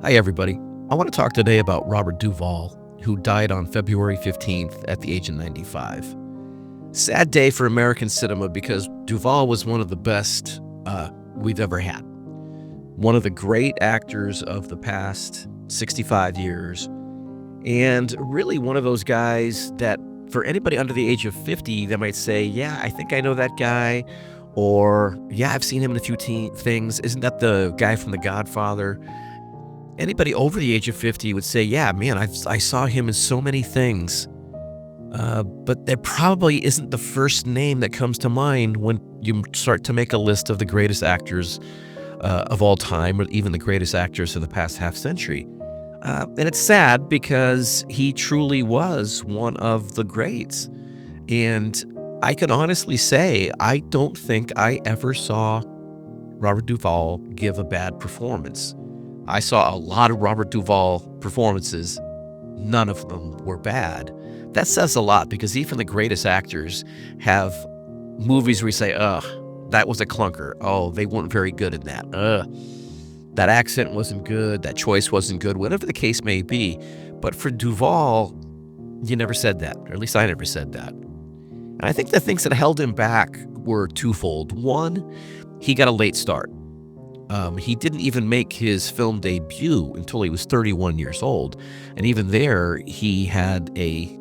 Hi, everybody. I want to talk today about Robert Duvall, who died on February 15th at the age of 95. Sad day for American cinema because Duvall was one of the best we've ever had. One of the great actors of the past 65 years, and really one of those guys that for anybody under the age of 50, they might say, yeah, I think I know that guy, or yeah, I've seen him in a few things. Isn't that the guy from The Godfather? Anybody over the age of 50 would say, yeah, man, I saw him in so many things. But that probably isn't the first name that comes to mind when you start to make a list of the greatest actors of all time, or even the greatest actors of the past half century. And it's sad because he truly was one of the greats. And I can honestly say, I don't think I ever saw Robert Duvall give a bad performance. I saw a lot of Robert Duvall performances. None of them were bad. That says a lot because even the greatest actors have movies where you say, ugh, that was a clunker. Oh, they weren't very good in that. That accent wasn't good. That choice wasn't good, whatever the case may be. But for Duvall, you never said that, or at least I never said that. And I think the things that held him back were twofold. One, he got a late start. He didn't even make his film debut until he was 31 years old. And even there, he had a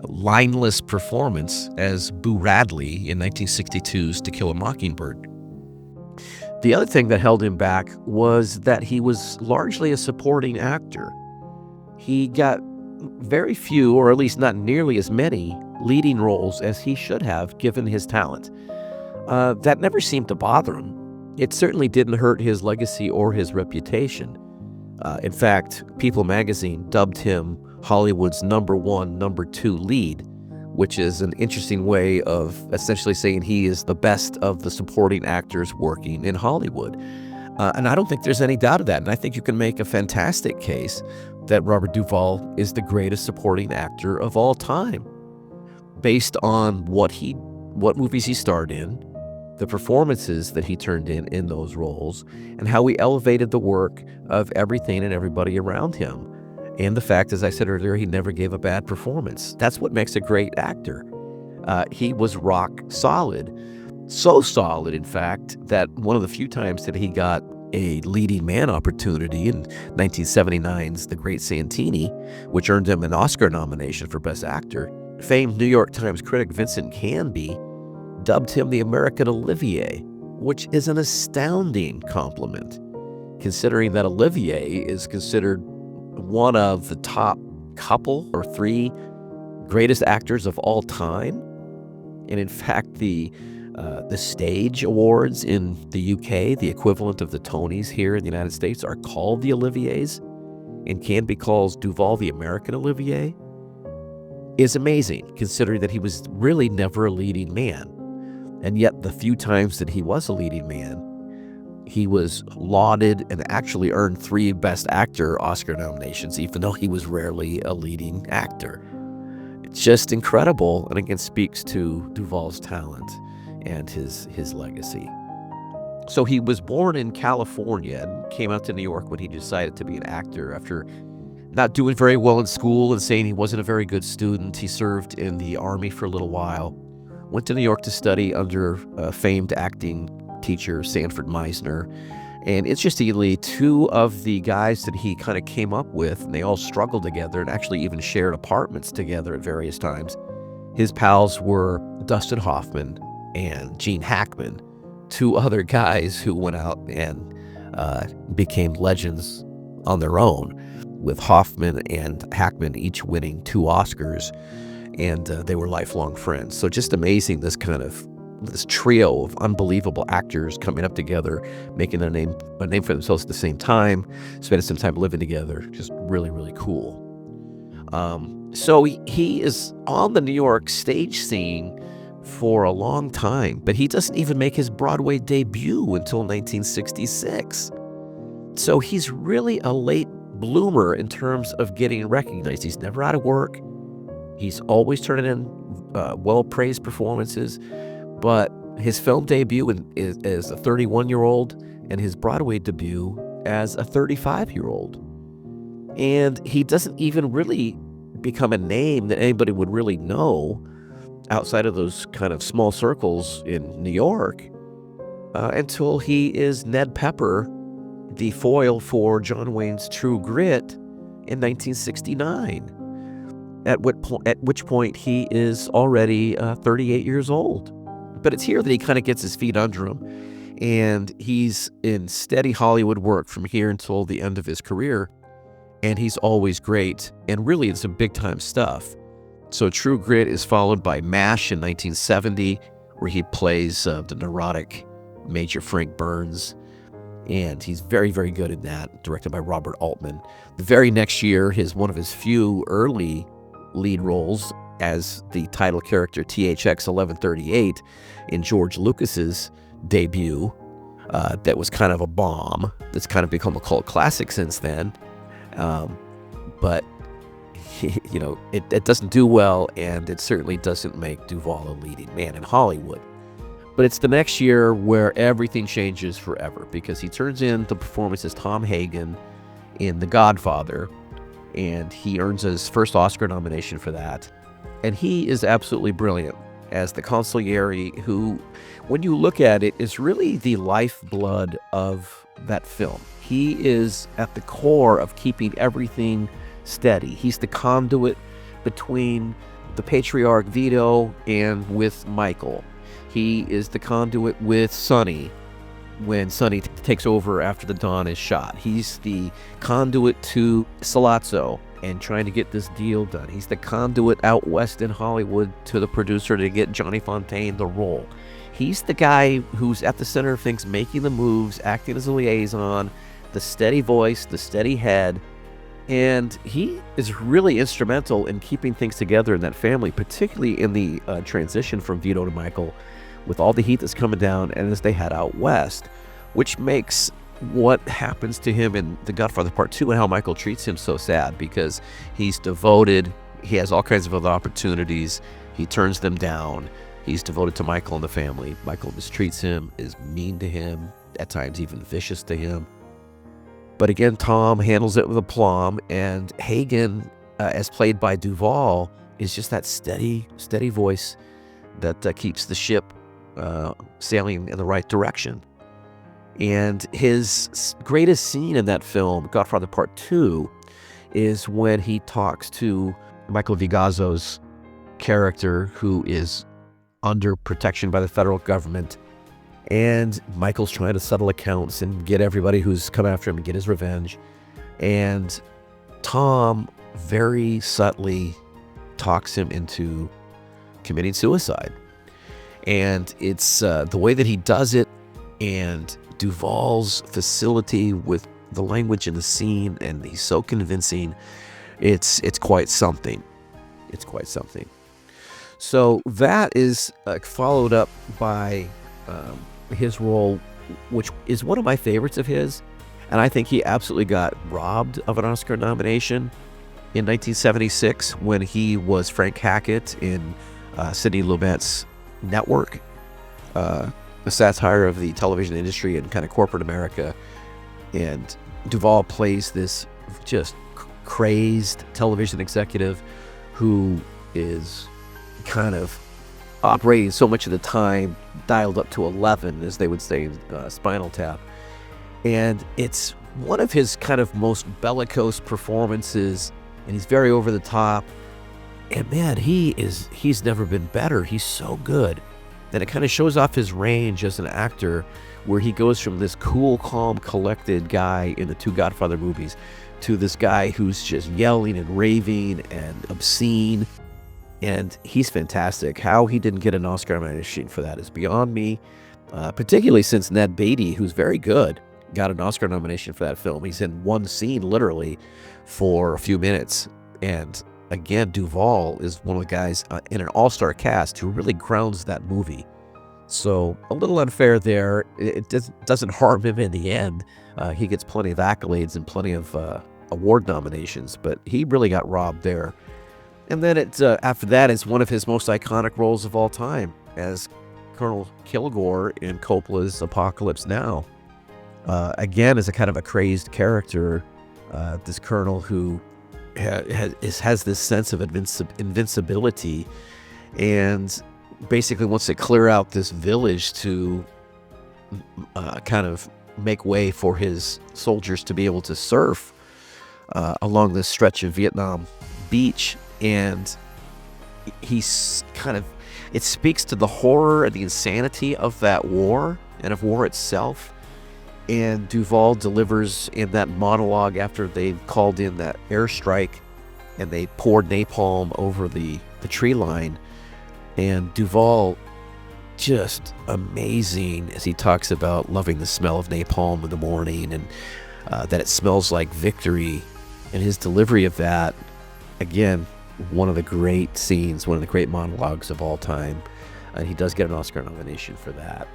lineless performance as Boo Radley in 1962's To Kill a Mockingbird. The other thing that held him back was that he was largely a supporting actor. He got very few, or at least not nearly as many, leading roles as he should have given his talent. That never seemed to bother him. It certainly didn't hurt his legacy or his reputation. In fact, People magazine dubbed him Hollywood's #1, #2 lead, which is an interesting way of essentially saying he is the best of the supporting actors working in Hollywood. And I don't think there's any doubt of that. And I think you can make a fantastic case that Robert Duvall is the greatest supporting actor of all time, based on what movies he starred in, the performances that he turned in those roles, and how he elevated the work of everything and everybody around him. And the fact, as I said earlier, he never gave a bad performance. That's what makes a great actor. He was rock solid. So solid, in fact, that one of the few times that he got a leading man opportunity in 1979's The Great Santini, which earned him an Oscar nomination for Best Actor, famed New York Times critic Vincent Canby dubbed him the American Olivier, which is an astounding compliment, considering that Olivier is considered one of the top couple or three greatest actors of all time. And in fact, the stage awards in the UK, the equivalent of the Tonys here in the United States, are called the Oliviers, and Canby calls Duvall the American Olivier, is amazing, considering that he was really never a leading man. And yet the few times that he was a leading man, he was lauded and actually earned 3 Best Actor Oscar nominations, even though he was rarely a leading actor. It's just incredible, and again speaks to Duvall's talent and his legacy. So he was born in California and came out to New York when he decided to be an actor after not doing very well in school and saying he wasn't a very good student. He served in the Army for a little while, went to New York to study under a famed acting teacher, Sanford Meisner. And interestingly, 2 of the guys that he kind of came up with, and they all struggled together and actually even shared apartments together at various times. His pals were Dustin Hoffman and Gene Hackman, 2 other guys who went out and became legends on their own, with Hoffman and Hackman each winning 2 Oscars, and they were lifelong friends. So just amazing, this trio of unbelievable actors coming up together, making a name for themselves at the same time, spending some time living together. Just really, really cool. So he is on the New York stage scene for a long time, but he doesn't even make his Broadway debut until 1966. So he's really a late bloomer in terms of getting recognized. He's never out of work. He's always turning in well-praised performances, but his film debut as a 31-year-old and his Broadway debut as a 35-year-old. And he doesn't even really become a name that anybody would really know outside of those kind of small circles in New York until he is Ned Pepper, the foil for John Wayne's True Grit in 1969, at which point he is already 38 years old. But it's here that he kind of gets his feet under him, and he's in steady Hollywood work from here until the end of his career, and he's always great, and really it's some big-time stuff. So True Grit is followed by MASH in 1970, where he plays the neurotic Major Frank Burns, and he's very, very good in that, directed by Robert Altman. The very next year, one of his few early lead roles as the title character THX 1138 in George Lucas's debut, that was kind of a bomb. That's kind of become a cult classic since then. But it doesn't do well, and it certainly doesn't make Duvall a leading man in Hollywood. But it's the next year where everything changes forever, because he turns in the performance as Tom Hagen in The Godfather, and he earns his first Oscar nomination for that. And he is absolutely brilliant as the consigliere who, when you look at it, is really the lifeblood of that film. He is at the core of keeping everything steady. He's the conduit between the patriarch Vito and with Michael. He is the conduit with Sonny when Sonny takes over after the Don is shot. He's the conduit to Sollozzo and trying to get this deal done. He's the conduit out west in Hollywood to the producer to get Johnny Fontane the role. He's the guy who's at the center of things, making the moves, acting as a liaison, the steady voice, the steady head. And he is really instrumental in keeping things together in that family, particularly in the transition from Vito to Michael, with all the heat that's coming down and as they head out west, which makes what happens to him in The Godfather Part 2 and how Michael treats him so sad, because he's devoted, he has all kinds of other opportunities, he turns them down, he's devoted to Michael and the family. Michael mistreats him, is mean to him, at times even vicious to him. But again, Tom handles it with aplomb, and Hagen, as played by Duvall, is just that steady voice that keeps the ship sailing in the right direction. And his greatest scene in that film, Godfather Part 2, is when he talks to Michael Vigazzo's character, who is under protection by the federal government, and Michael's trying to settle accounts and get everybody who's come after him and get his revenge. And Tom very subtly talks him into committing suicide. And it's the way that he does it, and Duvall's facility with the language in the scene, and he's so convincing. It's quite something. It's quite something. So that is followed up by his role, which is one of my favorites of his, and I think he absolutely got robbed of an Oscar nomination in 1976 when he was Frank Hackett in Sidney Lumet's Network, a satire of the television industry and kind of corporate America. And Duvall plays this just crazed television executive who is kind of operating so much of the time dialed up to 11, as they would say in Spinal Tap. And it's one of his kind of most bellicose performances, and he's very over the top. And man, he's never been better. He's so good. And it kind of shows off his range as an actor, where he goes from this cool, calm, collected guy in the two Godfather movies to this guy who's just yelling and raving and obscene. And he's fantastic. How he didn't get an Oscar nomination for that is beyond me, particularly since Ned Beatty, who's very good, got an Oscar nomination for that film. He's in one scene, literally, for a few minutes. And again, Duvall is one of the guys in an all-star cast who really grounds that movie. So a little unfair there. It doesn't harm him in the end. He gets plenty of accolades and plenty of award nominations, but he really got robbed there. And then after that is one of his most iconic roles of all time as Colonel Kilgore in Coppola's Apocalypse Now. Again, as a kind of a crazed character this colonel who has this sense of invincibility, and basically wants to clear out this village to kind of make way for his soldiers to be able to surf along this stretch of Vietnam beach. And it speaks to the horror and the insanity of that war and of war itself. And Duvall delivers in that monologue after they've called in that airstrike and they poured napalm over the tree line. And Duvall, just amazing as he talks about loving the smell of napalm in the morning, and that it smells like victory. And his delivery of that, again, one of the great scenes, one of the great monologues of all time. And he does get an Oscar nomination for that.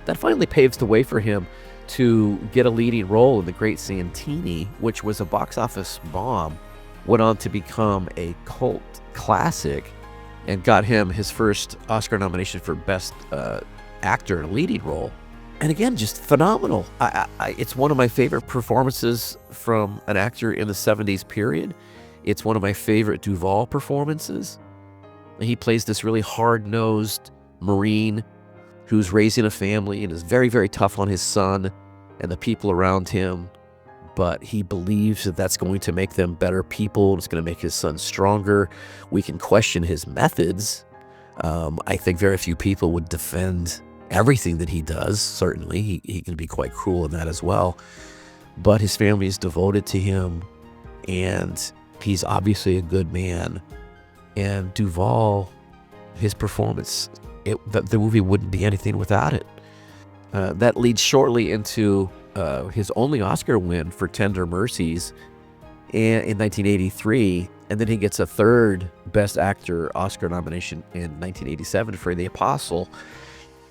That finally paves the way for him to get a leading role in The Great Santini, which was a box office bomb, went on to become a cult classic, and got him his first Oscar nomination for Best Actor in a Leading Role. And again, just phenomenal. It's one of my favorite performances from an actor in the 70s period. It's one of my favorite Duvall performances. He plays this really hard-nosed Marine who's raising a family and is very, very tough on his son and the people around him. But he believes that that's going to make them better people. It's going to make his son stronger. We can question his methods. I think very few people would defend everything that he does. Certainly, he can be quite cruel in that as well. But his family is devoted to him, and he's obviously a good man. And Duvall, his performance, the movie wouldn't be anything without it. That leads shortly into his only Oscar win for Tender Mercies in 1983, and then he gets a third Best Actor Oscar nomination in 1987 for The Apostle.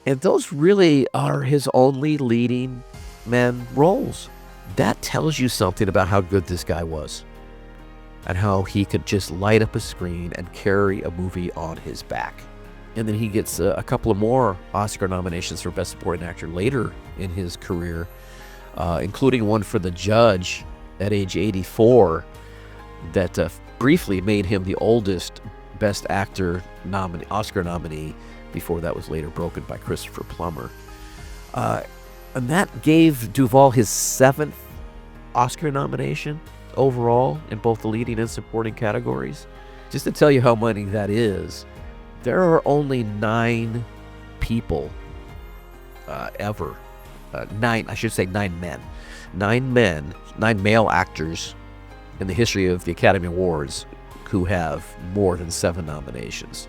And those really are his only leading men roles. That tells you something about how good this guy was, and how he could just light up a screen and carry a movie on his back. And then he gets a couple of more Oscar nominations for Best Supporting Actor later in his career, including one for The Judge at age 84 that briefly made him the oldest Best Actor Oscar nominee. Before that was later broken by Christopher Plummer. And that gave Duvall his 7th Oscar nomination overall in both the leading and supporting categories. Just to tell you how many that is, there are only 9 people ever. 9 men. 9 male actors in the history of the Academy Awards who have more than 7 nominations.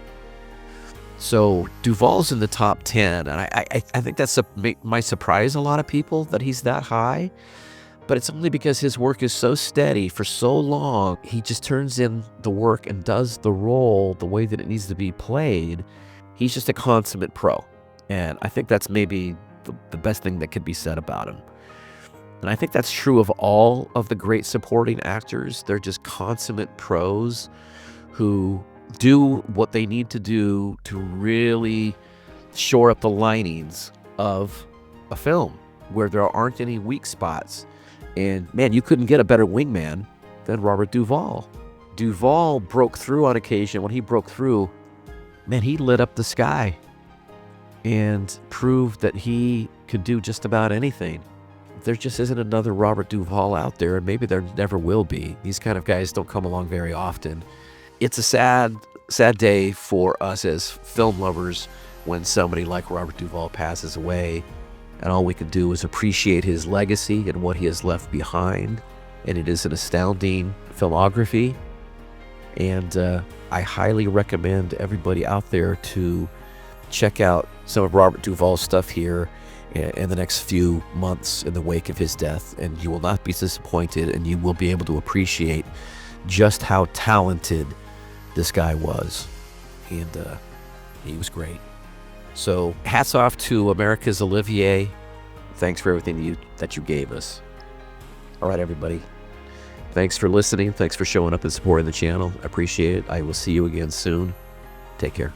So Duvall's in the top 10, and I think that's might surprise a lot of people that he's that high, but it's only because his work is so steady for so long. He just turns in the work and does the role the way that it needs to be played. He's just a consummate pro, and I think that's maybe the best thing that could be said about him. And I think that's true of all of the great supporting actors. They're just consummate pros who do what they need to do to really shore up the linings of a film where there aren't any weak spots. And man, you couldn't get a better wingman than Robert Duvall. Duvall broke through on occasion. When he broke through, man, he lit up the sky and proved that he could do just about anything. There just isn't another Robert Duvall out there, and maybe there never will be. These kind of guys don't come along very often. It's a sad day for us as film lovers when somebody like Robert Duvall passes away, and all we can do is appreciate his legacy and what he has left behind. And it is an astounding filmography, and I highly recommend everybody out there to check out some of Robert Duvall's stuff here in the next few months in the wake of his death, and you will not be disappointed, and you will be able to appreciate just how talented this guy was. And he was great. So hats off to America's Olivier. Thanks for everything that you gave us. All right, everybody. Thanks for listening. Thanks for showing up and supporting the channel. I appreciate it. I will see you again soon. Take care.